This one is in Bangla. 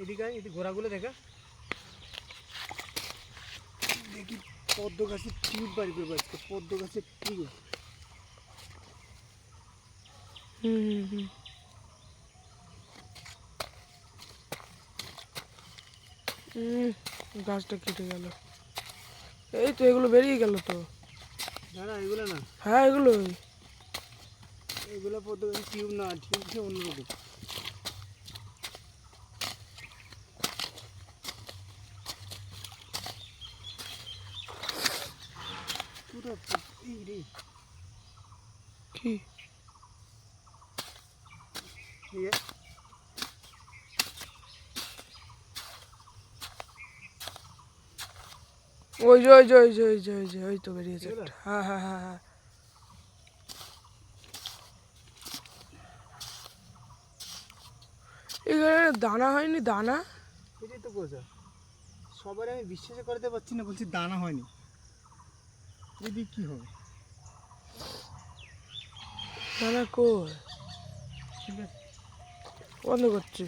এদিকে এদিকে ঘোড়াগুলো দেখা দেখি পদ্ম গাছের টিউব বাড়ি করে বাঁচছে পদ্ম গাছের টিউব গাছটা কেটে গেল এই তো এগুলো বেরিয়ে গেল তো দাঁড়া এগুলো না হ্যাঁ এগুলোই এগুলো পদ্ম গাছের টিউব না টিউব সে অন্যরকম পুরো এই রে কি ইয়ে ওই যে ওই যে ওই যে ওই যে ওই যে ওই তো বেরিয়েছে একটা। হ্যাঁ হ্যাঁ হ্যাঁ হ্যাঁ এখানে দানা হয়নি দানা এটাই তো বোঝা সবার আমি বিশ্বাস করতে পারছি না বলছি দানা হয়নি যদি কি হবে দানা কই ঠিক আছে বন্ধ করছি